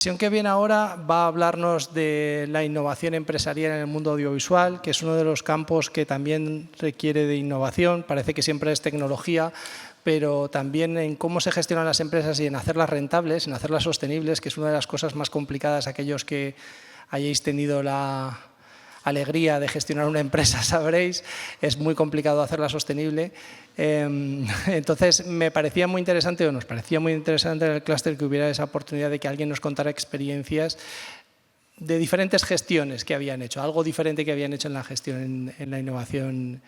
La sesión que viene ahora va a hablarnos de la innovación empresarial en el mundo audiovisual, que es uno de los campos que también requiere de innovación. Parece que siempre es tecnología, pero también en cómo se gestionan las empresas y en hacerlas rentables, en hacerlas sostenibles, que es una de las cosas más complicadas. Aquellos que hayáis tenido la alegría de gestionar una empresa sabréis, es muy complicado hacerla sostenible. Entonces, me parecía muy interesante, o nos parecía muy interesante en el clúster que hubiera esa oportunidad de que alguien nos contara experiencias de diferentes gestiones que habían hecho, algo diferente que habían hecho en la gestión, en la innovación,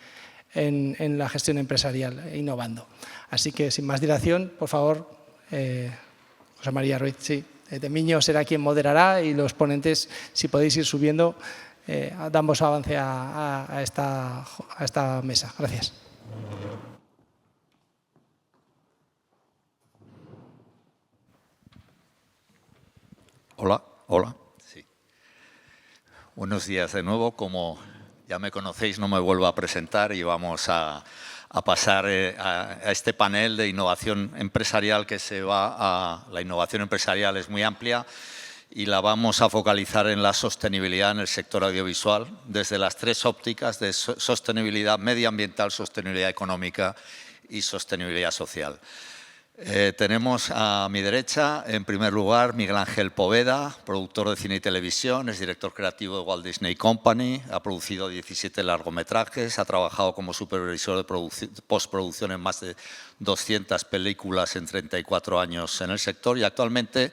en la gestión empresarial, innovando. Así que, sin más dilación, por favor, José María Ruiz, sí, de Miño será quien moderará y los ponentes, si podéis ir subiendo, damos avance a esta mesa. Gracias. Hola. Sí. Buenos días de nuevo. Como ya me conocéis, no me vuelvo a presentar y vamos a pasar a este panel de innovación empresarial que se va a… La innovación empresarial es muy amplia y la vamos a focalizar en la sostenibilidad en el sector audiovisual desde las tres ópticas de sostenibilidad medioambiental, sostenibilidad económica y sostenibilidad social. Tenemos a mi derecha, en primer lugar, Miguel Ángel Poveda, productor de cine y televisión, es director creativo de Walt Disney Company, ha producido 17 largometrajes, ha trabajado como supervisor de postproducción en más de 200 películas en 34 años en el sector y actualmente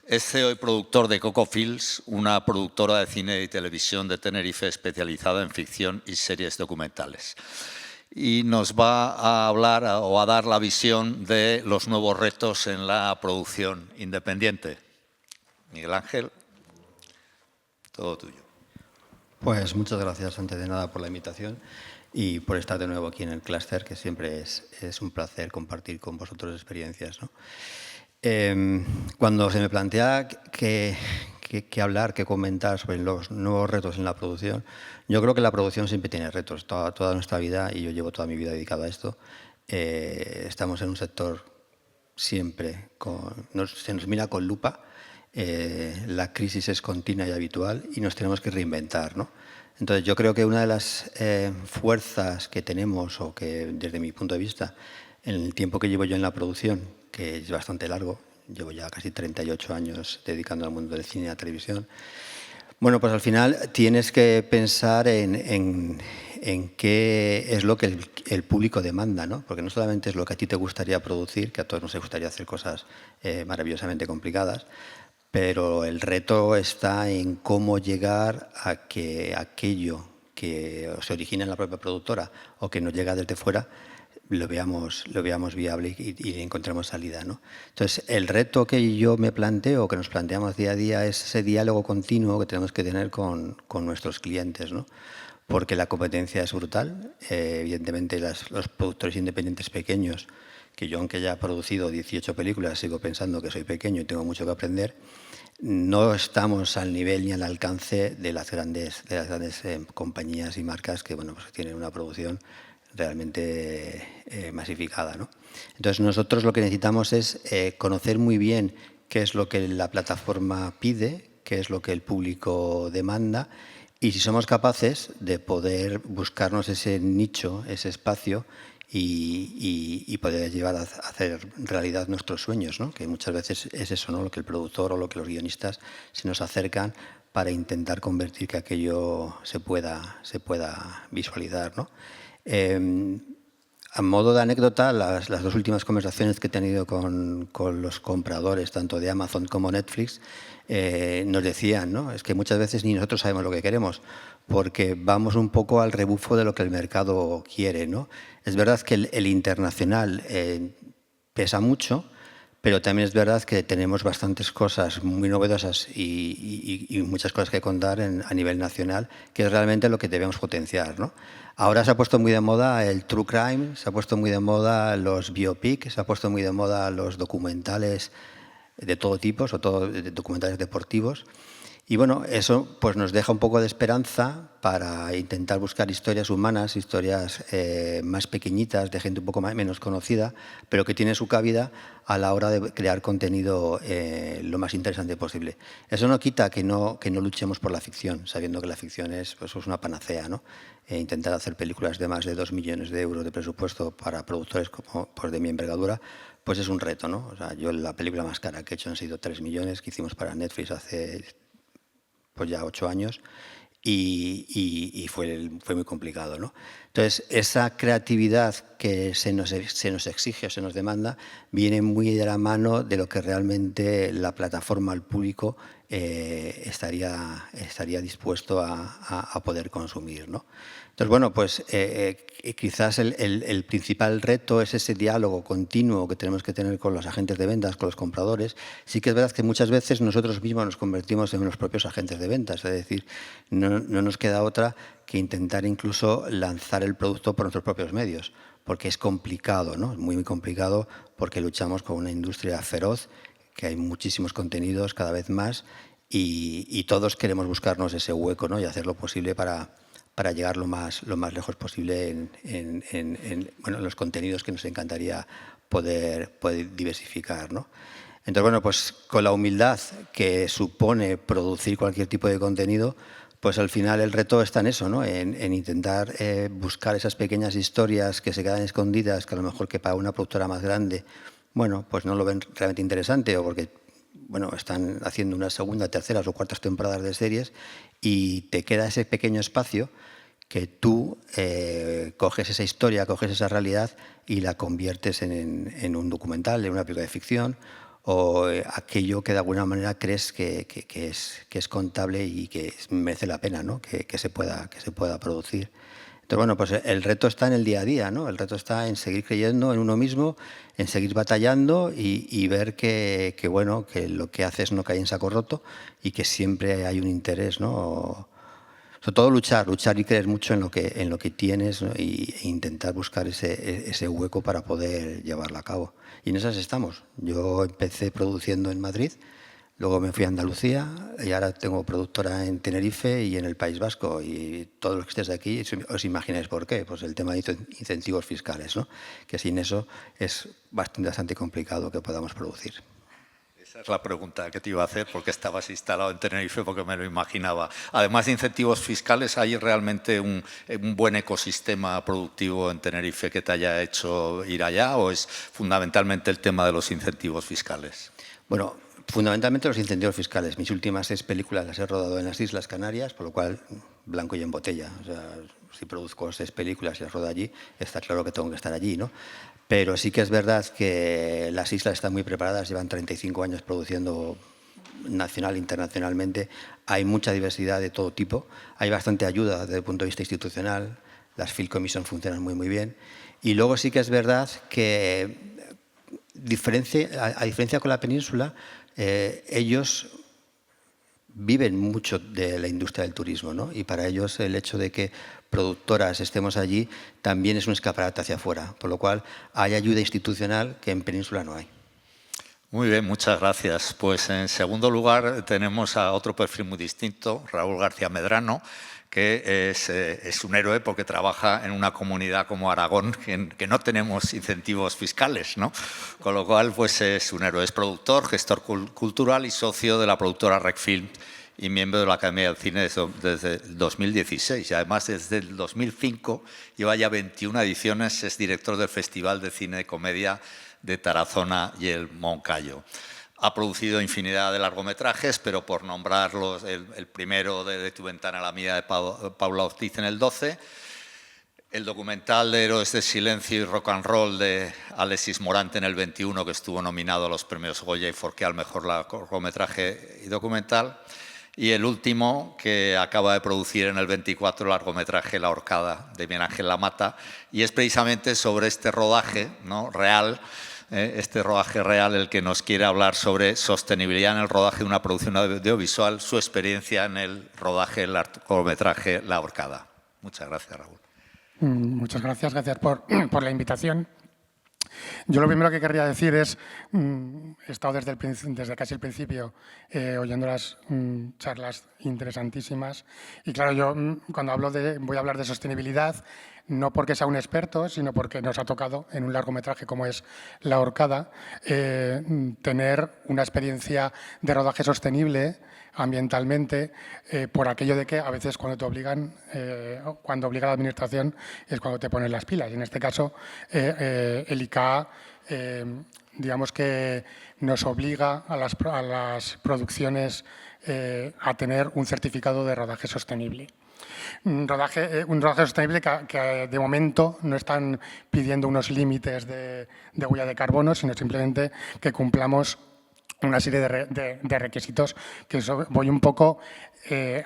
es CEO y productor de Coco Films, una productora de cine y televisión de Tenerife especializada en ficción y series documentales. Y nos va a hablar o a dar la visión de los nuevos retos en la producción independiente. Miguel Ángel, todo tuyo. Pues muchas gracias, antes de nada, por la invitación y por estar de nuevo aquí en el clúster, que siempre es un placer compartir con vosotros experiencias, ¿no? Cuando se me plantea que hablar, que comentar sobre los nuevos retos en la producción, yo creo que la producción siempre tiene retos. Toda nuestra vida, y yo llevo toda mi vida dedicado a esto, estamos en un sector siempre, se nos mira con lupa, la crisis es continua y habitual y nos tenemos que reinventar, ¿no? Entonces, yo creo que una de las fuerzas que tenemos, o que desde mi punto de vista, en el tiempo que llevo yo en la producción, que es bastante largo, llevo ya casi 38 años dedicando al mundo del cine y la televisión, bueno, pues al final tienes que pensar en qué es lo que el público demanda, ¿no? Porque no solamente es lo que a ti te gustaría producir, que a todos nos gustaría hacer cosas maravillosamente complicadas, pero el reto está en cómo llegar a que aquello que se origina en la propia productora o que nos llega desde fuera lo veamos viable y le encontremos salida, ¿no? Entonces, el reto que yo me planteo, que nos planteamos día a día, es ese diálogo continuo que tenemos que tener con nuestros clientes, ¿no? Porque la competencia es brutal. Evidentemente, los productores independientes pequeños, que yo, aunque ya he producido 18 películas, sigo pensando que soy pequeño y tengo mucho que aprender, no estamos al nivel ni al alcance de las grandes compañías y marcas que, bueno, pues tienen una producción realmente masificada, ¿no? Entonces, nosotros lo que necesitamos es conocer muy bien qué es lo que la plataforma pide, qué es lo que el público demanda, y si somos capaces de poder buscarnos ese nicho, ese espacio, y poder llevar a hacer realidad nuestros sueños, ¿no? Que muchas veces es eso, ¿no? Lo que el productor o lo que los guionistas se nos acercan para intentar convertir que aquello se pueda visualizar, ¿no? A modo de anécdota, las dos últimas conversaciones que he tenido con los compradores, tanto de Amazon como Netflix, nos decían, ¿no? Es que muchas veces ni nosotros sabemos lo que queremos, porque vamos un poco al rebufo de lo que el mercado quiere, ¿no? Es verdad que el internacional pesa mucho, pero también es verdad que tenemos bastantes cosas muy novedosas y muchas cosas que contar a nivel nacional, que es realmente lo que debemos potenciar, ¿no? Ahora se ha puesto muy de moda el true crime, se ha puesto muy de moda los biopics, se ha puesto muy de moda los documentales de todo tipo, sobre todo documentales deportivos. Y bueno, eso pues nos deja un poco de esperanza para intentar buscar historias humanas, historias más pequeñitas, de gente un poco menos conocida, pero que tiene su cabida a la hora de crear contenido lo más interesante posible. Eso no quita que no luchemos por la ficción, sabiendo que la ficción es una panacea, ¿no? Intentar hacer películas de más de 2 millones de euros de presupuesto para productores como, pues, de mi envergadura, pues es un reto, ¿no? O sea, yo la película más cara que he hecho han sido 3 millones, que hicimos para Netflix hace pues ya 8 años, y fue muy complicado, ¿no? Entonces, esa creatividad que se nos exige o se nos demanda viene muy de la mano de lo que realmente la plataforma, el público, estaría dispuesto a poder consumir, ¿no? Entonces, bueno, pues quizás el principal reto es ese diálogo continuo que tenemos que tener con los agentes de ventas, con los compradores. Sí que es verdad que muchas veces nosotros mismos nos convertimos en los propios agentes de ventas, es decir, no nos queda otra que intentar incluso lanzar el producto por nuestros propios medios, porque es complicado, ¿no? Es muy, muy complicado porque luchamos con una industria feroz, que hay muchísimos contenidos cada vez más y todos queremos buscarnos ese hueco, ¿no? Y hacer lo posible para llegar lo más lejos posible en los contenidos que nos encantaría poder diversificar, ¿no? Entonces, bueno, pues con la humildad que supone producir cualquier tipo de contenido, pues al final el reto está en eso, ¿no? En intentar buscar esas pequeñas historias que se quedan escondidas, que a lo mejor que para una productora más grande, bueno, pues no lo ven realmente interesante, o porque bueno, están haciendo unas segunda, terceras o cuartas temporadas de series y te queda ese pequeño espacio que tú coges esa historia, coges esa realidad y la conviertes en un documental, en una película de ficción, o aquello que de alguna manera crees que es contable y que merece la pena, ¿no? que se pueda producir. Entonces, bueno, pues el reto está en el día a día, ¿no? El reto está en seguir creyendo en uno mismo, en seguir batallando y ver que lo que haces no cae en saco roto y que siempre hay un interés, ¿no? Sobre todo luchar y creer mucho en lo que tienes, ¿no? e intentar buscar ese hueco para poder llevarlo a cabo. Y en esas estamos. Yo empecé produciendo en Madrid, luego me fui a Andalucía y ahora tengo productora en Tenerife y en el País Vasco. Y todos los que estéis aquí os imagináis por qué. Pues el tema de incentivos fiscales, ¿no? Que sin eso es bastante complicado que podamos producir. Esa es la pregunta que te iba a hacer, porque estabas instalado en Tenerife, porque me lo imaginaba. Además de incentivos fiscales, ¿hay realmente un buen ecosistema productivo en Tenerife que te haya hecho ir allá, o es fundamentalmente el tema de los incentivos fiscales? Bueno, fundamentalmente los incentivos fiscales. Mis últimas 6 películas las he rodado en las Islas Canarias, por lo cual blanco y en botella. O sea, si produzco 6 películas y las rodo allí, está claro que tengo que estar allí, ¿no? Pero sí que es verdad que las islas están muy preparadas, llevan 35 años produciendo nacional e internacionalmente. Hay mucha diversidad de todo tipo, hay bastante ayuda desde el punto de vista institucional, las Film Commission funcionan muy, muy bien. Y luego sí que es verdad que, a diferencia con la península, ellos viven mucho de la industria del turismo, ¿no? Y para ellos el hecho de que productoras estemos allí también es un escaparate hacia afuera, por lo cual hay ayuda institucional que en Península no hay. Muy bien, muchas gracias. Pues en segundo lugar tenemos a otro perfil muy distinto, Raúl García Medrano, que es un héroe porque trabaja en una comunidad como Aragón, que no tenemos incentivos fiscales, ¿no? Con lo cual, pues es un héroe. Es productor, gestor cultural y socio de la productora Recfilm y miembro de la Academia del Cine desde el 2016. Y además, desde el 2005 lleva ya 21 ediciones, es director del Festival de Cine de Comedia de Tarazona y el Moncayo. Ha producido infinidad de largometrajes, pero por nombrarlos, el primero de Tu ventana a la mía de Paula Ortiz en el 12, el documental de Héroes de Silencio y Rock and Roll de Alexis Morante en el 21, que estuvo nominado a los premios Goya y Forqué al mejor largometraje y documental, y el último que acaba de producir en el 24, el largometraje La Horcada de Miguel Ángel Lamata, y es precisamente sobre este rodaje, ¿no?, real, este rodaje real, el que nos quiere hablar sobre sostenibilidad en el rodaje de una producción audiovisual, su experiencia en el rodaje del largometraje La Horcada. Muchas gracias, Raúl. Muchas gracias por la invitación. Yo lo primero que querría decir es, he estado desde casi el principio oyendo las charlas interesantísimas y claro, yo cuando voy a hablar de sostenibilidad, no porque sea un experto, sino porque nos ha tocado en un largometraje como es La Horcada, tener una experiencia de rodaje sostenible ambientalmente, por aquello de que a veces cuando te obligan, cuando obliga la administración es cuando te pones las pilas. Y en este caso, el ICAA, digamos que nos obliga a las producciones a tener un certificado de rodaje sostenible. Un rodaje sostenible que de momento no están pidiendo unos límites de huella de carbono, sino simplemente que cumplamos una serie de requisitos que voy un poco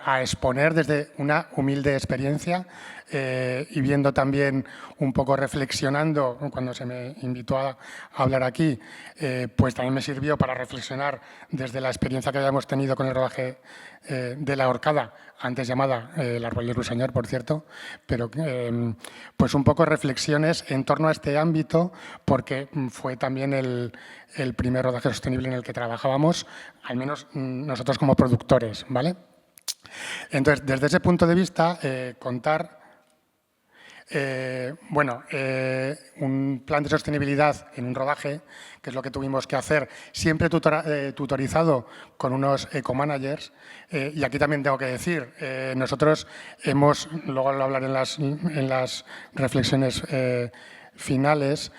a exponer desde una humilde experiencia y viendo también un poco reflexionando, cuando se me invitó a hablar aquí, pues también me sirvió para reflexionar desde la experiencia que habíamos tenido con el rodaje de La Horcada, antes llamada El Árbol del Ruiseñor, por cierto, pero pues un poco reflexiones en torno a este ámbito, porque fue también el primer rodaje sostenible en el que trabajábamos, al menos nosotros como productores, ¿vale? Entonces, desde ese punto de vista, contar un plan de sostenibilidad en un rodaje, que es lo que tuvimos que hacer, siempre tutorizado con unos eco-managers. Y aquí también tengo que decir, nosotros luego lo hablaré en las reflexiones finales,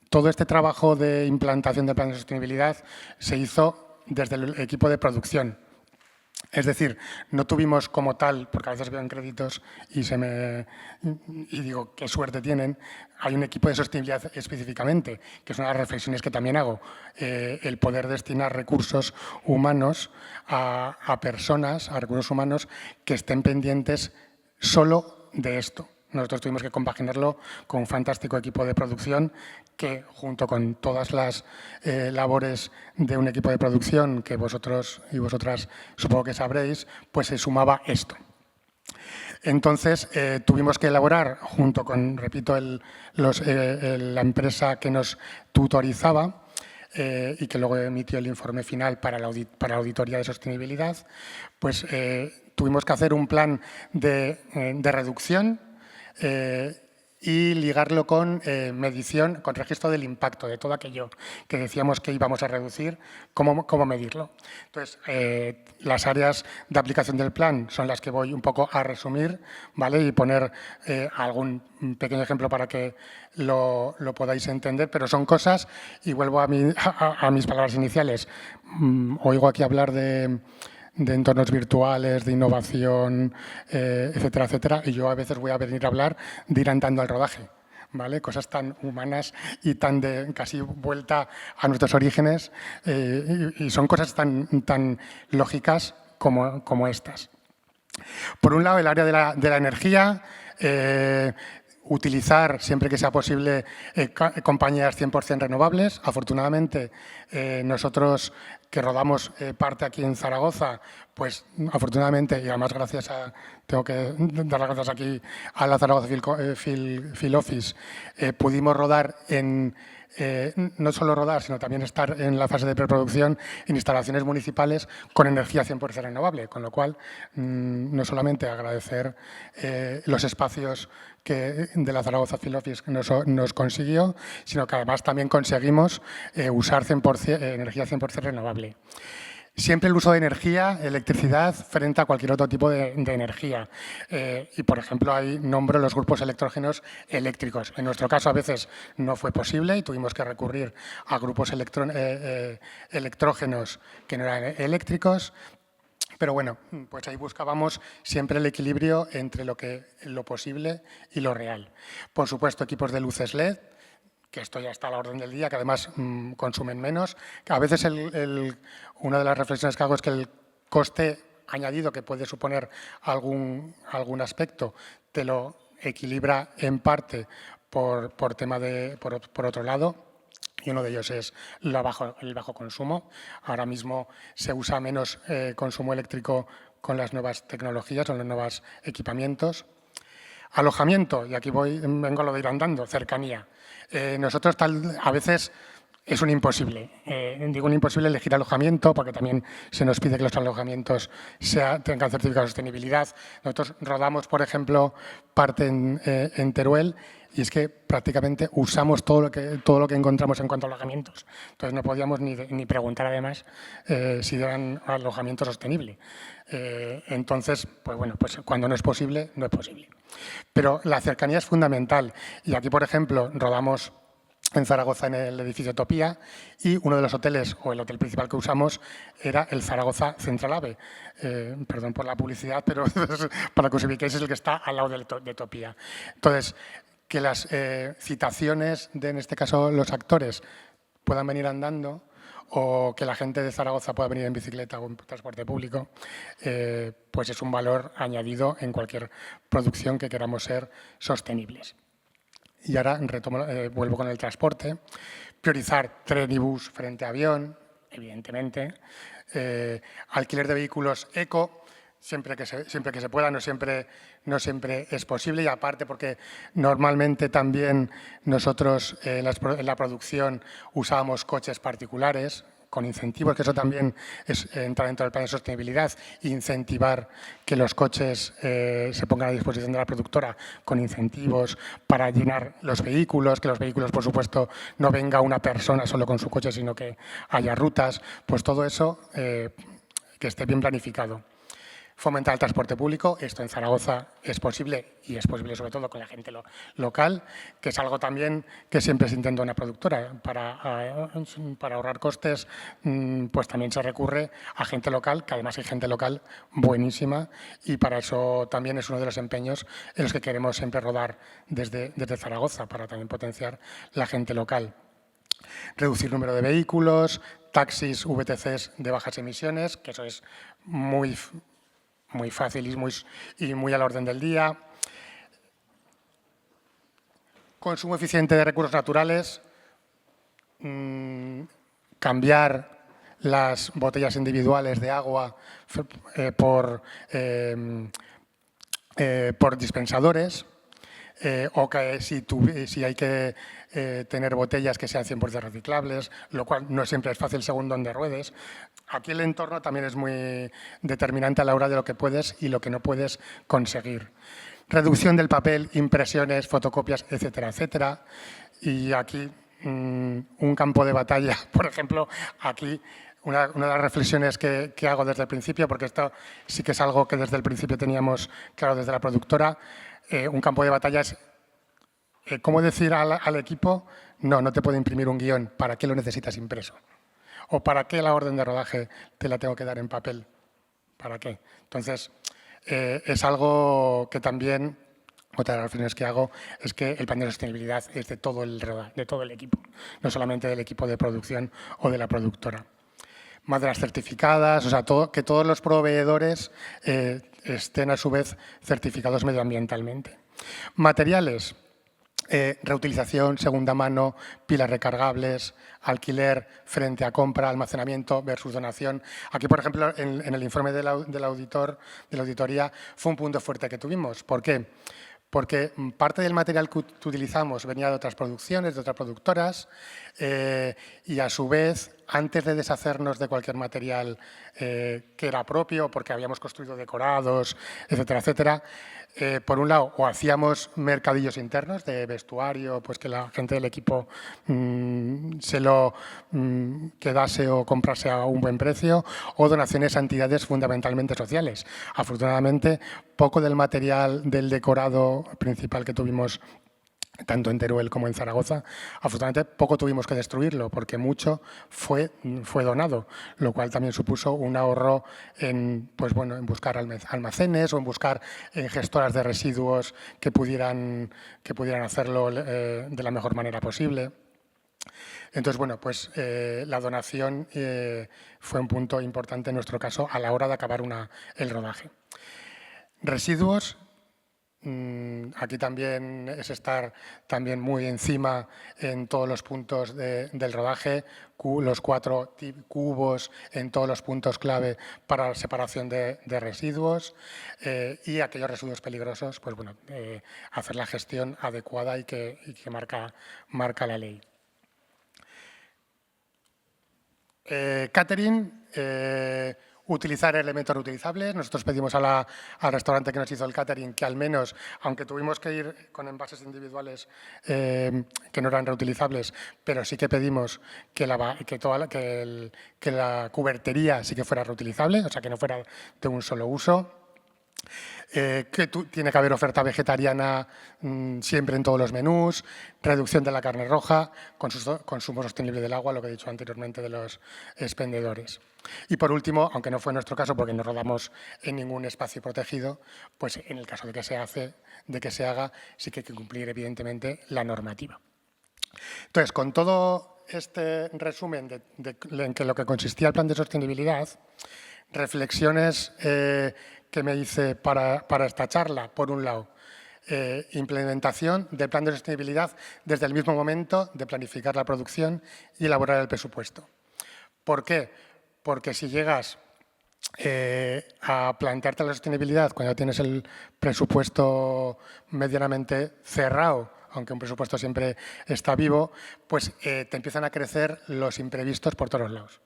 todo este trabajo de implantación del plan de sostenibilidad se hizo desde el equipo de producción. Es decir, no tuvimos como tal, porque a veces veo en créditos y digo, qué suerte tienen, hay un equipo de sostenibilidad específicamente, que es una de las reflexiones que también hago, el poder destinar recursos humanos a personas, a recursos humanos que estén pendientes solo de esto. Nosotros tuvimos que compaginarlo con un fantástico equipo de producción que, junto con todas las labores de un equipo de producción que vosotros y vosotras supongo que sabréis, pues se sumaba esto. Entonces, tuvimos que elaborar, junto con, repito, la empresa que nos tutorizaba y que luego emitió el informe final para la auditoría de sostenibilidad, pues tuvimos que hacer un plan de reducción y ligarlo con medición, con registro del impacto de todo aquello que decíamos que íbamos a reducir, cómo medirlo. Entonces, las áreas de aplicación del plan son las que voy un poco a resumir, ¿vale? Y poner algún pequeño ejemplo para que lo podáis entender, pero son cosas, y vuelvo a mis palabras iniciales, oigo aquí hablar de entornos virtuales, de innovación, etcétera, etcétera. Y yo a veces voy a venir a hablar de ir andando al rodaje, ¿vale? Cosas tan humanas y tan de casi vuelta a nuestros orígenes y son cosas tan lógicas como estas. Por un lado, el área de la energía, utilizar siempre que sea posible compañías 100% renovables. Afortunadamente, nosotros que rodamos parte aquí en Zaragoza, pues afortunadamente, y además tengo que dar las gracias aquí a la Zaragoza Field Office, pudimos rodar no solo rodar, sino también estar en la fase de preproducción en instalaciones municipales con energía 100% renovable, con lo cual no solamente agradecer los espacios de la Zaragoza Field Office que nos consiguió, sino que además también conseguimos usar energía 100% renovable. Siempre el uso de energía, electricidad, frente a cualquier otro tipo de energía. Y, por ejemplo, ahí nombro los grupos electrógenos eléctricos. En nuestro caso, a veces no fue posible y tuvimos que recurrir a grupos electrógenos que no eran eléctricos. Pero bueno, pues ahí buscábamos siempre el equilibrio entre lo posible y lo real. Por supuesto, equipos de luces LED, que esto ya está a la orden del día, que además consumen menos. A veces una de las reflexiones que hago es que el coste añadido que puede suponer algún aspecto te lo equilibra en parte por otro lado. Y uno de ellos es el bajo consumo. Ahora mismo se usa menos consumo eléctrico con las nuevas tecnologías, con los nuevos equipamientos. Alojamiento, y aquí vengo a lo de ir andando, cercanía. Nosotros a veces es un imposible. Digo un imposible elegir alojamiento porque también se nos pide que los alojamientos tengan certificado de sostenibilidad. Nosotros rodamos, por ejemplo, parte en Teruel y es que prácticamente usamos todo lo que encontramos en cuanto a alojamientos. Entonces no podíamos ni preguntar además si eran alojamiento sostenible. Entonces, pues bueno, pues cuando no es posible, no es posible. Pero la cercanía es fundamental y aquí, por ejemplo, rodamos en Zaragoza en el edificio Topía y uno de los hoteles, o el hotel principal que usamos, era el Zaragoza Central Ave. Perdón por la publicidad, pero para que os ubiquéis es el que está al lado de Topía. Entonces, que las citaciones en este caso, los actores puedan venir andando o que la gente de Zaragoza pueda venir en bicicleta o en transporte público, pues es un valor añadido en cualquier producción que queramos ser sostenibles. Y ahora vuelvo con el transporte. Priorizar tren y bus frente a avión, evidentemente. Alquiler de vehículos eco, siempre que se pueda, no siempre es posible. Y aparte porque normalmente también nosotros en la producción usábamos coches particulares, con incentivos, que eso también entra dentro del plan de sostenibilidad, incentivar que los coches se pongan a disposición de la productora con incentivos para llenar los vehículos, que los vehículos, por supuesto, no venga una persona solo con su coche, sino que haya rutas, pues todo eso que esté bien planificado. Fomentar el transporte público, esto en Zaragoza es posible y es posible sobre todo con la gente local, que es algo también que siempre se intenta una productora. Para ahorrar costes, pues también se recurre a gente local, que además hay gente local buenísima y para eso también es uno de los empeños en los que queremos siempre rodar desde Zaragoza, para también potenciar la gente local. Reducir número de vehículos, taxis, VTCs de bajas emisiones, que eso es muy fácil y muy al orden del día. Consumo eficiente de recursos naturales. Cambiar las botellas individuales de agua por dispensadores. O que si hay que tener botellas que sean 100% reciclables, lo cual no siempre es fácil según donde ruedes. Aquí el entorno también es muy determinante a la hora de lo que puedes y lo que no puedes conseguir. Reducción del papel, impresiones, fotocopias, etcétera, etcétera. Y aquí un campo de batalla, por ejemplo, aquí una de las reflexiones que hago desde el principio, porque esto sí que es algo que desde el principio teníamos claro desde la productora, un campo de batalla es cómo decir al equipo, no te puedo imprimir un guión, ¿para qué lo necesitas impreso? ¿O para qué la orden de rodaje te la tengo que dar en papel? ¿Para qué? Entonces, es algo que también, otra de las reflexiones que hago, es que el plan de sostenibilidad es de todo el equipo, no solamente del equipo de producción o de la productora. Maderas certificadas, o sea, que todos los proveedores estén a su vez certificados medioambientalmente. Materiales. Reutilización, segunda mano, pilas recargables, alquiler frente a compra, almacenamiento versus donación. Aquí, por ejemplo, en el informe de la auditoría fue un punto fuerte que tuvimos. ¿Por qué? Porque parte del material que utilizamos venía de otras producciones, de otras productoras, y a su vez, antes de deshacernos de cualquier material que era propio, porque habíamos construido decorados, etcétera, etcétera, por un lado, o hacíamos mercadillos internos de vestuario, pues que la gente del equipo se lo quedase o comprase a un buen precio, o donaciones a entidades fundamentalmente sociales. Afortunadamente, poco del material del decorado principal que tuvimos tanto en Teruel como en Zaragoza, afortunadamente poco tuvimos que destruirlo porque mucho fue donado, lo cual también supuso un ahorro en buscar almacenes o en buscar gestoras de residuos que pudieran hacerlo de la mejor manera posible. Entonces, bueno, pues la donación fue un punto importante en nuestro caso a la hora de acabar el rodaje. Residuos. Aquí también es estar también muy encima en todos los puntos del rodaje, los 4 cubos en todos los puntos clave para la separación de residuos y aquellos residuos peligrosos, pues bueno, hacer la gestión adecuada y que marca la ley. Catering. Utilizar elementos reutilizables. Nosotros pedimos al restaurante que nos hizo el catering que al menos, aunque tuvimos que ir con envases individuales que no eran reutilizables, pero sí que pedimos que la cubertería sí que fuera reutilizable, o sea, que no fuera de un solo uso. Tiene que haber oferta vegetariana siempre en todos los menús, reducción de la carne roja, consumo sostenible del agua, lo que he dicho anteriormente de los expendedores. Y por último, aunque no fue nuestro caso porque no rodamos en ningún espacio protegido, pues en el caso de que se haga, sí que hay que cumplir evidentemente la normativa. Entonces, con todo este resumen en que lo que consistía el plan de sostenibilidad, reflexiones que me hice para esta charla. Por un lado, implementación del plan de sostenibilidad desde el mismo momento de planificar la producción y elaborar el presupuesto. ¿Por qué? Porque si llegas a plantearte la sostenibilidad cuando tienes el presupuesto medianamente cerrado, aunque un presupuesto siempre está vivo, pues te empiezan a crecer los imprevistos por todos lados.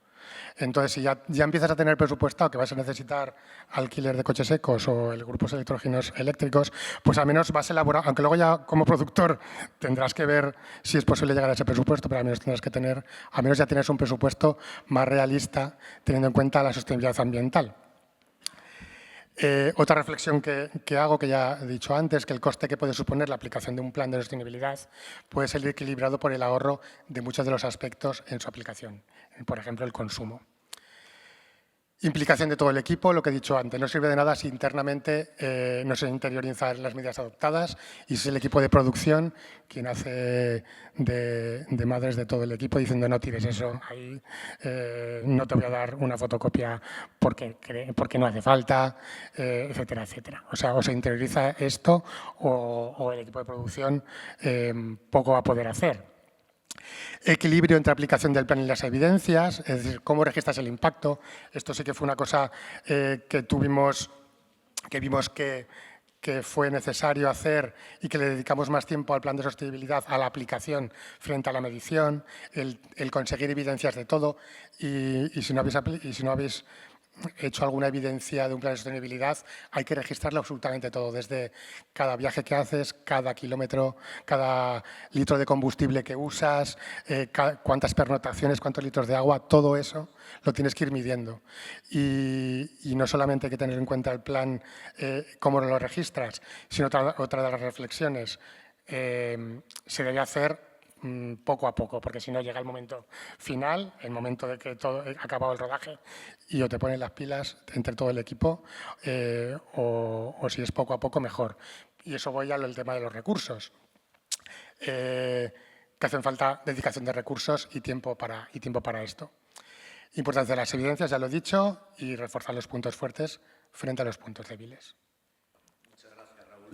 Entonces, si ya empiezas a tener presupuestado que vas a necesitar alquiler de coches secos o grupos electrógenos eléctricos, pues al menos vas a elaborar, aunque luego ya como productor tendrás que ver si es posible llegar a ese presupuesto, pero al menos tendrás que tener, al menos ya tienes un presupuesto más realista teniendo en cuenta la sostenibilidad ambiental. Otra reflexión que hago, que ya he dicho antes, que el coste que puede suponer la aplicación de un plan de sostenibilidad puede ser equilibrado por el ahorro de muchos de los aspectos en su aplicación, por ejemplo, el consumo. Implicación de todo el equipo, lo que he dicho antes, no sirve de nada si internamente no se interiorizan las medidas adoptadas y si es el equipo de producción quien hace de madres de todo el equipo diciendo no tires eso ahí, no te voy a dar una fotocopia porque no hace falta, etcétera, etcétera. O sea, o se interioriza esto o el equipo de producción poco va a poder hacer. Equilibrio entre aplicación del plan y las evidencias, es decir, cómo registras el impacto. Esto sí que fue una cosa que vimos que fue necesario hacer y que le dedicamos más tiempo al plan de sostenibilidad, a la aplicación frente a la medición, el conseguir evidencias de todo y si no habéis hecho alguna evidencia de un plan de sostenibilidad, hay que registrarlo absolutamente todo, desde cada viaje que haces, cada kilómetro, cada litro de combustible que usas, cuántas pernotaciones, cuántos litros de agua, todo eso lo tienes que ir midiendo. Y no solamente hay que tener en cuenta el plan, cómo lo registras, sino otra de las reflexiones, se debe hacer poco a poco, porque si no llega el momento final, el momento de que todo ha acabado el rodaje y o te ponen las pilas entre todo el equipo o si es poco a poco mejor. Y eso voy al tema de los recursos, que hacen falta dedicación de recursos y tiempo para esto. Importancia de las evidencias, ya lo he dicho, y reforzar los puntos fuertes frente a los puntos débiles.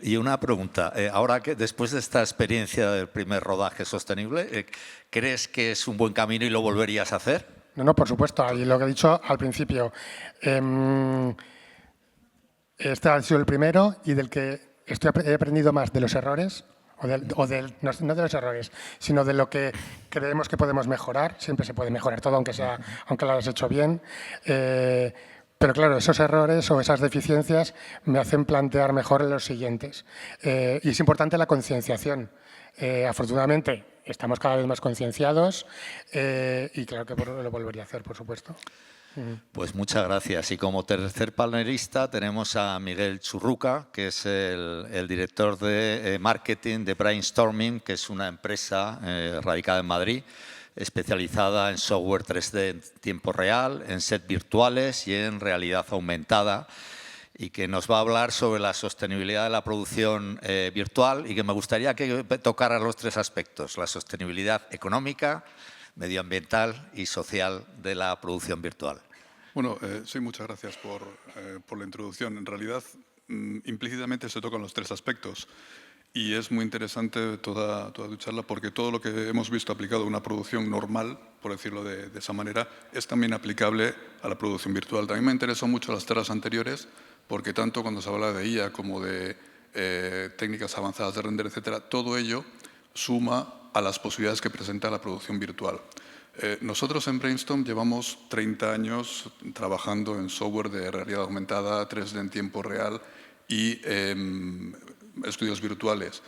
Y una pregunta, ahora que después de esta experiencia del primer rodaje sostenible, ¿crees que es un buen camino y lo volverías a hacer? No, por supuesto, y lo que he dicho al principio, este ha sido el primero y del que he aprendido más de los errores, no de los errores, sino de lo que creemos que podemos mejorar. Siempre se puede mejorar todo, aunque lo hayas hecho bien. Pero claro, esos errores o esas deficiencias me hacen plantear mejor los siguientes. Y es importante la concienciación. Afortunadamente, estamos cada vez más concienciados y claro que lo volvería a hacer, por supuesto. Pues muchas gracias. Y como tercer panelista tenemos a Miguel Churruca, que es el director de marketing de Brainstorming, que es una empresa radicada en Madrid, especializada en software 3D en tiempo real, en sets virtuales y en realidad aumentada, y que nos va a hablar sobre la sostenibilidad de la producción virtual y que me gustaría que tocara los tres aspectos, la sostenibilidad económica, medioambiental y social de la producción virtual. Bueno, sí, muchas gracias por la introducción. En realidad, implícitamente se tocan los tres aspectos. Y es muy interesante toda tu charla porque todo lo que hemos visto aplicado a una producción normal, por decirlo de esa manera, es también aplicable a la producción virtual. También me interesó mucho las charlas anteriores porque tanto cuando se habla de IA como de técnicas avanzadas de render, etcétera, todo ello suma a las posibilidades que presenta la producción virtual. Nosotros en Brainstorm llevamos 30 años trabajando en software de realidad aumentada, 3D en tiempo real y estudios virtuales.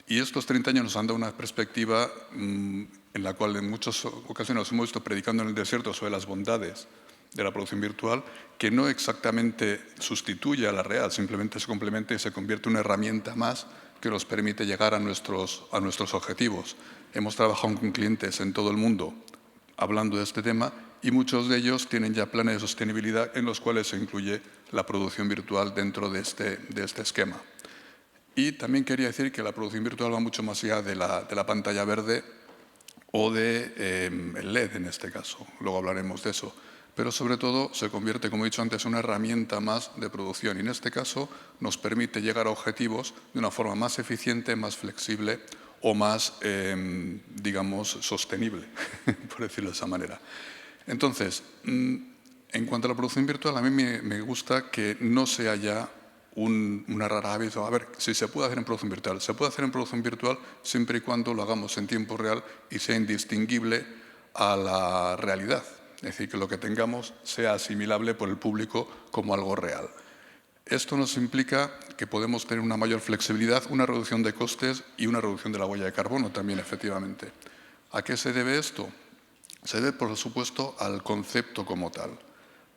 Y estos 30 años nos han dado una perspectiva en la cual en muchas ocasiones nos hemos visto predicando en el desierto sobre las bondades de la producción virtual, que no exactamente sustituye a la real, simplemente se complementa y se convierte en una herramienta más que nos permite llegar a nuestros objetivos. Hemos trabajado con clientes en todo el mundo hablando de este tema y muchos de ellos tienen ya planes de sostenibilidad en los cuales se incluye la producción virtual dentro de este esquema. Y también quería decir que la producción virtual va mucho más allá de la pantalla verde o el LED en este caso. Luego hablaremos de eso. Pero sobre todo se convierte, como he dicho antes, en una herramienta más de producción. Y en este caso nos permite llegar a objetivos de una forma más eficiente, más flexible o más, digamos, sostenible, por decirlo de esa manera. Entonces, en cuanto a la producción virtual, a mí me gusta que no sea ya una rara avis. A ver, si se puede hacer en producción virtual. Se puede hacer en producción virtual siempre y cuando lo hagamos en tiempo real y sea indistinguible a la realidad. Es decir, que lo que tengamos sea asimilable por el público como algo real. Esto nos implica que podemos tener una mayor flexibilidad, una reducción de costes y una reducción de la huella de carbono también, efectivamente. ¿A qué se debe esto? Se debe, por supuesto, al concepto como tal.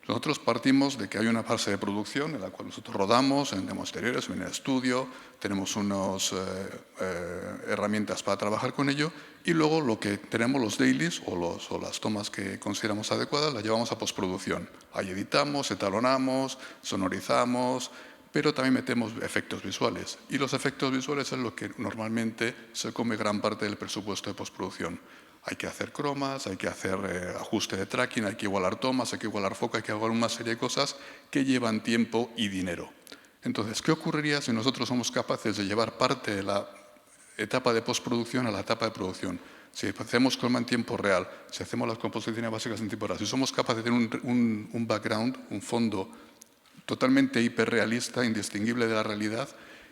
Nosotros partimos de que hay una fase de producción en la cual nosotros rodamos en demos exteriores, en el estudio, tenemos unas herramientas para trabajar con ello y luego lo que tenemos los dailies o las tomas que consideramos adecuadas las llevamos a postproducción. Ahí editamos, etalonamos, sonorizamos, pero también metemos efectos visuales. Y los efectos visuales es lo que normalmente se come gran parte del presupuesto de postproducción. Hay que hacer cromas, hay que hacer ajuste de tracking, hay que igualar tomas, hay que igualar foco, hay que igualar una serie de cosas que llevan tiempo y dinero. Entonces, ¿qué ocurriría si nosotros somos capaces de llevar parte de la etapa de postproducción a la etapa de producción? Si hacemos croma en tiempo real, si hacemos las composiciones básicas en tiempo real, si somos capaces de tener un background, un fondo totalmente hiperrealista, indistinguible de la realidad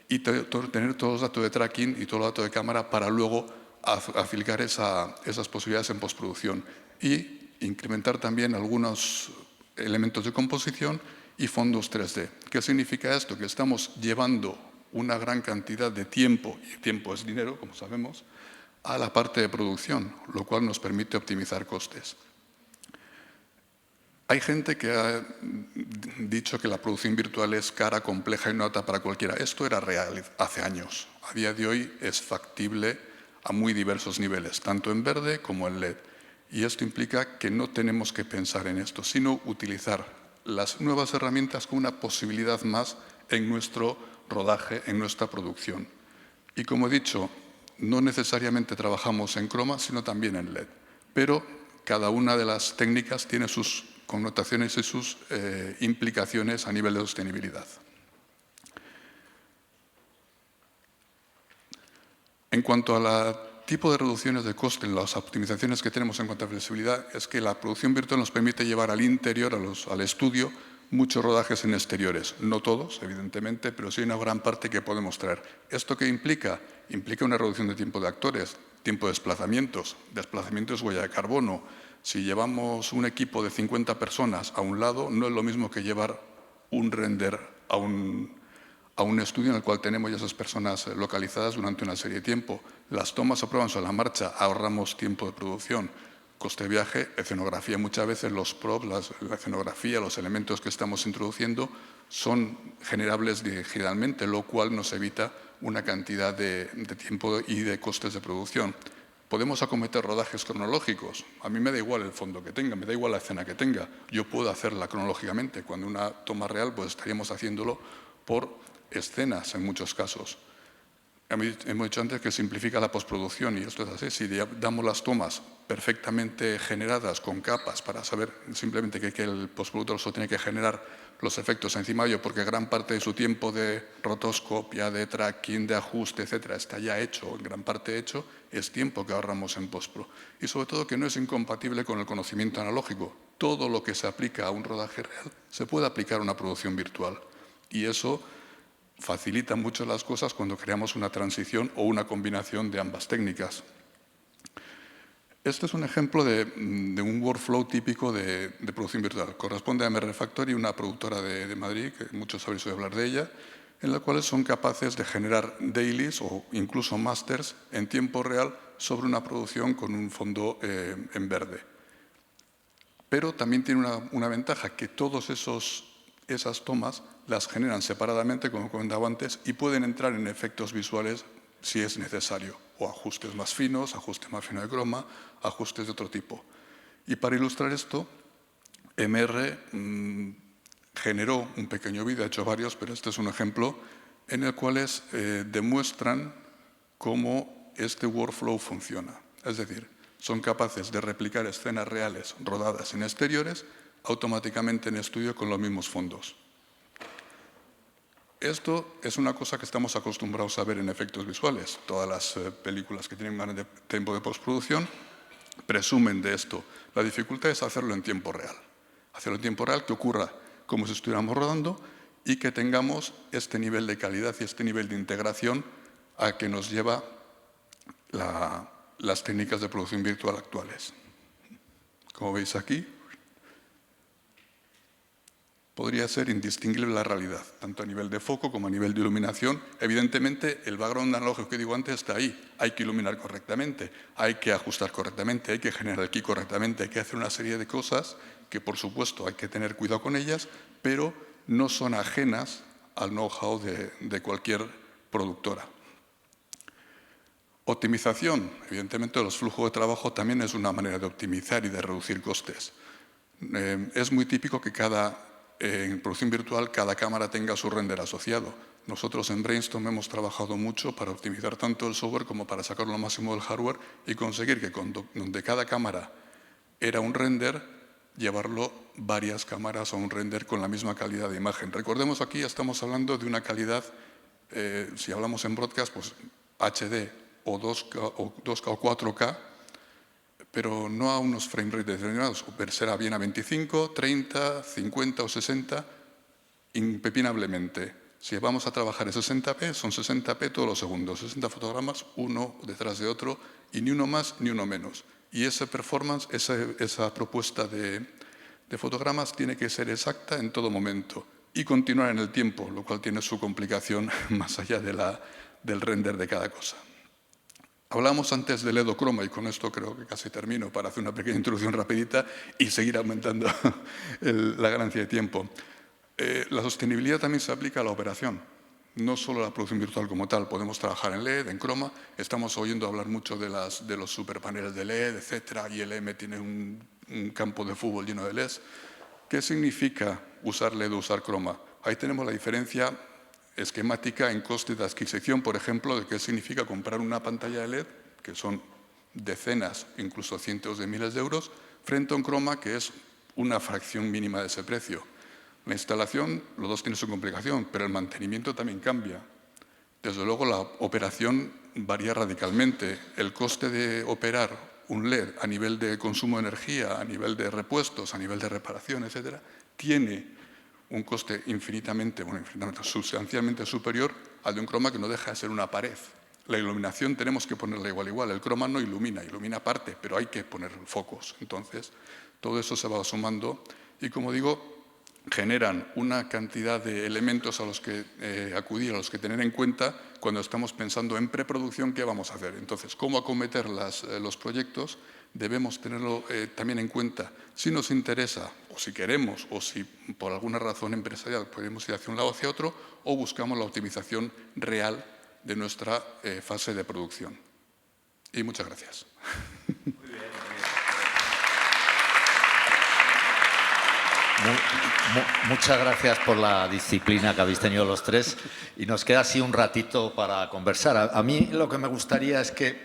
y tener todos los datos de tracking y todos los datos de cámara para luego aplicar esas posibilidades en postproducción y incrementar también algunos elementos de composición y fondos 3D. ¿Qué significa esto? Que estamos llevando una gran cantidad de tiempo, y tiempo es dinero, como sabemos, a la parte de producción, lo cual nos permite optimizar costes. Hay gente que ha dicho que la producción virtual es cara, compleja y no apta para cualquiera. Esto era real hace años. A día de hoy es factible a muy diversos niveles, tanto en verde como en LED. Y esto implica que no tenemos que pensar en esto, sino utilizar las nuevas herramientas como una posibilidad más en nuestro rodaje, en nuestra producción. Y como he dicho, no necesariamente trabajamos en croma, sino también en LED. Pero cada una de las técnicas tiene sus connotaciones y sus implicaciones a nivel de sostenibilidad. En cuanto al tipo de reducciones de coste en las optimizaciones que tenemos en cuanto a flexibilidad, es que la producción virtual nos permite llevar al interior, al estudio, muchos rodajes en exteriores. No todos, evidentemente, pero sí una gran parte que podemos traer. ¿Esto qué implica? Implica una reducción de tiempo de actores, tiempo de desplazamientos es huella de carbono. Si llevamos un equipo de 50 personas a un lado, no es lo mismo que llevar un render a un estudio en el cual tenemos ya esas personas localizadas durante una serie de tiempo. Las tomas se prueban sobre la marcha, ahorramos tiempo de producción. Coste de viaje, escenografía. Muchas veces los props, la escenografía, los elementos que estamos introduciendo son generables digitalmente, lo cual nos evita una cantidad de tiempo y de costes de producción. Podemos acometer rodajes cronológicos. A mí me da igual el fondo que tenga, me da igual la escena que tenga. Yo puedo hacerla cronológicamente. Cuando una toma real, pues estaríamos haciéndolo por escenas en muchos casos. Hemos dicho antes que simplifica la postproducción y esto es así. Si damos las tomas perfectamente generadas con capas para saber simplemente que el postproductor solo tiene que generar los efectos encima de ello, porque gran parte de su tiempo de rotoscopia, de tracking, de ajuste, etcétera, está ya hecho, en gran parte hecho, es tiempo que ahorramos en postpro. Y sobre todo que no es incompatible con el conocimiento analógico. Todo lo que se aplica a un rodaje real se puede aplicar a una producción virtual. Y eso facilita mucho las cosas cuando creamos una transición o una combinación de ambas técnicas. Este es un ejemplo de un workflow típico de producción virtual. Corresponde a MR Factory, una productora de Madrid, que muchos habréis oído hablar de ella, en la cual son capaces de generar dailies o incluso masters en tiempo real sobre una producción con un fondo en verde. Pero también tiene una ventaja, que todas esas tomas las generan separadamente, como comentaba antes, y pueden entrar en efectos visuales si es necesario, o ajustes más finos de croma, ajustes de otro tipo. Y para ilustrar esto, MR generó un pequeño vídeo, ha hecho varios, pero este es un ejemplo, en el cual demuestran cómo este workflow funciona. Es decir, son capaces de replicar escenas reales rodadas en exteriores automáticamente en estudio con los mismos fondos. Esto es una cosa que estamos acostumbrados a ver en efectos visuales. Todas las películas que tienen más tiempo de postproducción presumen de esto. La dificultad es hacerlo en tiempo real. Hacerlo en tiempo real, que ocurra como si estuviéramos rodando y que tengamos este nivel de calidad y este nivel de integración a que nos lleva las técnicas de producción virtual actuales. Como veis aquí, podría ser indistinguible la realidad, tanto a nivel de foco como a nivel de iluminación. Evidentemente, el background analógico que digo antes está ahí. Hay que iluminar correctamente, hay que ajustar correctamente, hay que generar el key correctamente, hay que hacer una serie de cosas que, por supuesto, hay que tener cuidado con ellas, pero no son ajenas al know-how de cualquier productora. Optimización. Evidentemente, los flujos de trabajo también es una manera de optimizar y de reducir costes. Es muy típico que en producción virtual cada cámara tenga su render asociado. Nosotros en Brainstorm hemos trabajado mucho para optimizar tanto el software como para sacar lo máximo del hardware y conseguir que donde cada cámara era un render, llevarlo varias cámaras a un render con la misma calidad de imagen. Recordemos, aquí estamos hablando de una calidad, si hablamos en broadcast, pues HD o 2K o 4K, pero no a unos frame rate determinados. Será bien a 25, 30, 50 o 60, impepinablemente. Si vamos a trabajar en 60p, son 60p todos los segundos, 60 fotogramas, uno detrás de otro, y ni uno más ni uno menos. Y esa performance, esa propuesta de fotogramas tiene que ser exacta en todo momento y continuar en el tiempo, lo cual tiene su complicación más allá del render de cada cosa. Hablamos antes del edochroma y con esto creo que casi termino para hacer una pequeña introducción rapidita y seguir aumentando la ganancia de tiempo. La sostenibilidad también se aplica a la operación, no solo a la producción virtual como tal. Podemos trabajar en LED, en croma. Estamos oyendo hablar mucho de los superpaneles de LED, etcétera. ILM tiene un campo de fútbol lleno de LEDs. ¿Qué significa usar LED o usar croma? Ahí tenemos la diferencia esquemática en coste de adquisición, por ejemplo, de qué significa comprar una pantalla de LED, que son decenas, incluso cientos de miles de euros, frente a un croma que es una fracción mínima de ese precio. La instalación, los dos tienen su complicación, pero el mantenimiento también cambia. Desde luego, la operación varía radicalmente. El coste de operar un LED a nivel de consumo de energía, a nivel de repuestos, a nivel de reparación, etcétera, tiene un coste sustancialmente superior al de un croma que no deja de ser una pared. La iluminación tenemos que ponerla igual. El croma no ilumina parte, pero hay que poner focos. Entonces, todo eso se va sumando y, como digo, generan una cantidad de elementos a los que acudir, a los que tener en cuenta cuando estamos pensando en preproducción qué vamos a hacer. Entonces, cómo acometer los proyectos debemos tenerlo también en cuenta. Si nos interesa, o si queremos, o si por alguna razón empresarial podemos ir hacia un lado o hacia otro, o buscamos la optimización real de nuestra fase de producción. Y muchas gracias. Muy bien. Muchas gracias por la disciplina que habéis tenido los tres y nos queda así un ratito para conversar. A mí lo que me gustaría es que,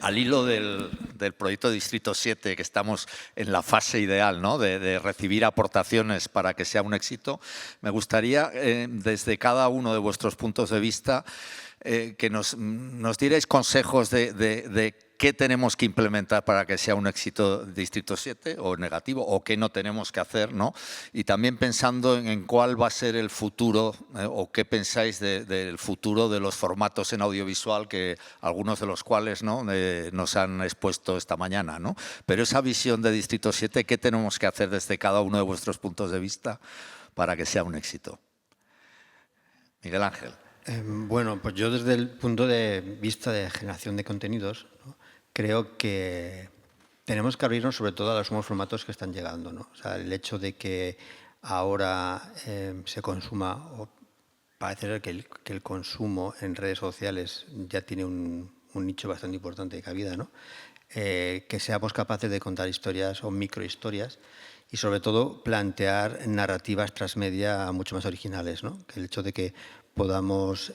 al hilo del proyecto Distrito 7, que estamos en la fase ideal, ¿no?, de recibir aportaciones para que sea un éxito, me gustaría, desde cada uno de vuestros puntos de vista, que nos dierais consejos de qué tenemos que implementar para que sea un éxito Distrito 7 o negativo, o qué no tenemos que hacer, ¿no? Y también pensando en cuál va a ser el futuro, o qué pensáis del futuro de los formatos en audiovisual, que algunos de los cuales, ¿no?, nos han expuesto esta mañana, ¿no? Pero esa visión de Distrito 7, ¿qué tenemos que hacer desde cada uno de vuestros puntos de vista para que sea un éxito? Miguel Ángel. Bueno, pues yo desde el punto de vista de generación de contenidos, ¿no?, creo que tenemos que abrirnos sobre todo a los nuevos formatos que están llegando, ¿no? O sea, el hecho de que ahora se consuma, o parece ser que el consumo en redes sociales ya tiene un nicho bastante importante de cabida, ¿no? Que seamos capaces de contar historias o microhistorias y sobre todo plantear narrativas transmedia mucho más originales, ¿no? Que el hecho de que podamos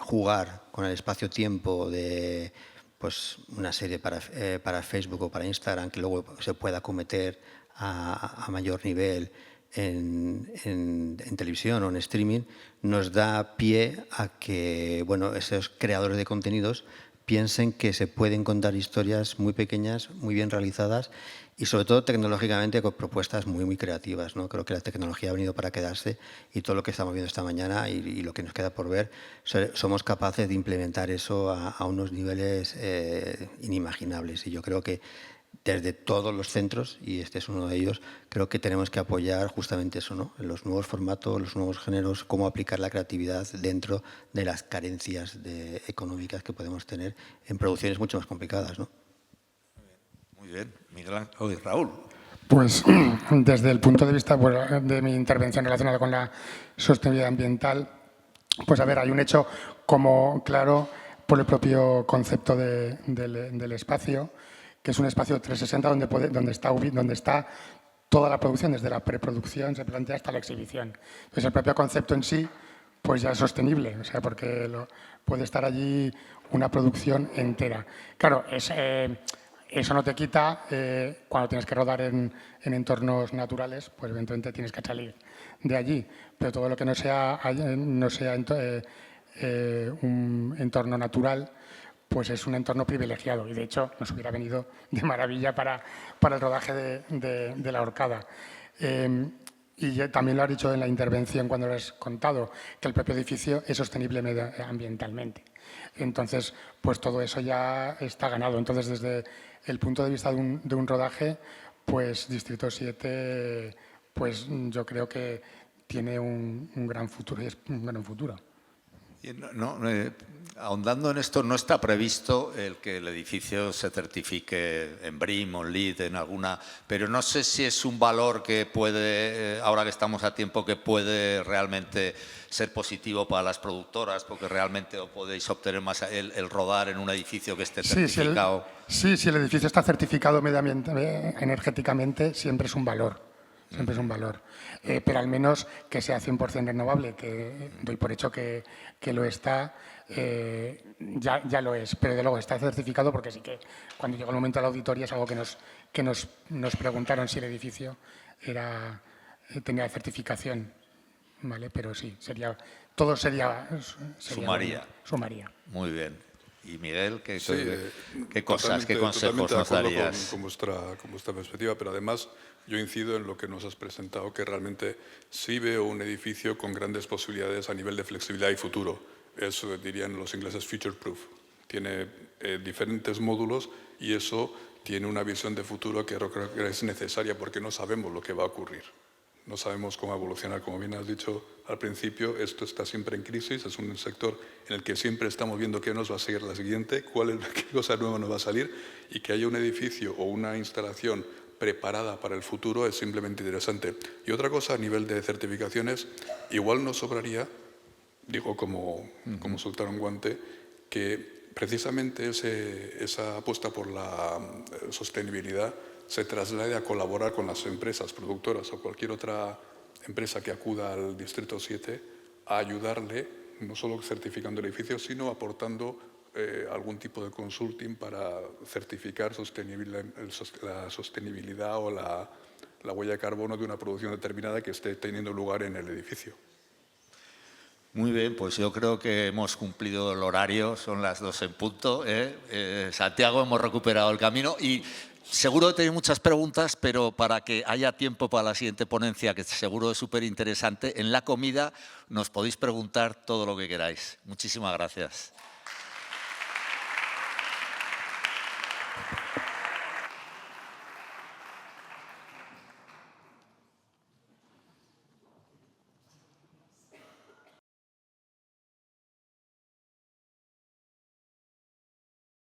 jugar con el espacio-tiempo de pues una serie para Facebook o para Instagram, que luego se pueda acometer a mayor nivel en televisión o en streaming, nos da pie a que, bueno, esos creadores de contenidos piensen que se pueden contar historias muy pequeñas, muy bien realizadas y sobre todo tecnológicamente con propuestas muy, muy creativas, ¿no? Creo que la tecnología ha venido para quedarse y todo lo que estamos viendo esta mañana y lo que nos queda por ver, somos capaces de implementar eso a unos niveles inimaginables. Y yo creo que desde todos los centros, y este es uno de ellos, creo que tenemos que apoyar justamente eso, ¿no? Los nuevos formatos, los nuevos géneros, cómo aplicar la creatividad dentro de las carencias económicas que podemos tener en producciones mucho más complicadas, ¿no? Muy bien. Miguel Ángel. Raúl. Pues desde el punto de vista de mi intervención relacionada con la sostenibilidad ambiental, pues a ver, hay un hecho como claro por el propio concepto del espacio, que es un espacio 360 donde está toda la producción, desde la preproducción se plantea hasta la exhibición. Entonces el propio concepto en sí pues ya es sostenible, o sea, porque puede estar allí una producción entera. Claro, eso no te quita, cuando tienes que rodar en entornos naturales, pues eventualmente tienes que salir de allí. Pero todo lo que no sea un entorno natural, pues es un entorno privilegiado. Y de hecho nos hubiera venido de maravilla para el rodaje de La Horcada. Y también lo has dicho en la intervención cuando lo has contado, que el propio edificio es sostenible ambientalmente. Entonces, pues todo eso ya está ganado. Entonces, desde el punto de vista de un rodaje, pues Distrito 7, pues yo creo que tiene un gran futuro y es un gran futuro. Ahondando en esto, no está previsto el que el edificio se certifique en BREEAM o LEED en alguna, pero no sé si es un valor que puede, ahora que estamos a tiempo, que puede realmente ser positivo para las productoras, porque realmente podéis obtener más el rodar en un edificio que esté certificado. Sí, si el edificio está certificado energéticamente, siempre es un valor. Siempre es un valor. Pero al menos que sea 100% renovable, que doy por hecho que lo está, ya lo es. Pero de luego está certificado porque sí que cuando llegó el momento de la auditoría es algo que nos preguntaron si el edificio tenía certificación. ¿Vale? Pero sí, todo sería sumaría. Muy bien. Y Miguel, ¿qué consejos totalmente nos darías? Con vuestra perspectiva, pero además yo incido en lo que nos has presentado, que realmente sí veo un edificio con grandes posibilidades a nivel de flexibilidad y futuro. Eso dirían los ingleses future proof. Tiene diferentes módulos y eso tiene una visión de futuro que creo que es necesaria porque no sabemos lo que va a ocurrir. No sabemos cómo evolucionar, como bien has dicho al principio, esto está siempre en crisis, es un sector en el que siempre estamos viendo qué nos va a seguir la siguiente, qué cosa nueva nos va a salir, y que haya un edificio o una instalación preparada para el futuro es simplemente interesante. Y otra cosa a nivel de certificaciones, igual nos sobraría, digo como soltar un guante, que precisamente esa apuesta por la sostenibilidad se traslade a colaborar con las empresas productoras o cualquier otra empresa que acuda al Distrito 7 a ayudarle, no solo certificando el edificio, sino aportando algún tipo de consulting para certificar la sostenibilidad o la huella de carbono de una producción determinada que esté teniendo lugar en el edificio. Muy bien, pues yo creo que hemos cumplido el horario, son las 2 en punto. Santiago, hemos recuperado el camino y seguro que tenéis muchas preguntas, pero para que haya tiempo para la siguiente ponencia, que seguro es súper interesante, en la comida nos podéis preguntar todo lo que queráis. Muchísimas gracias.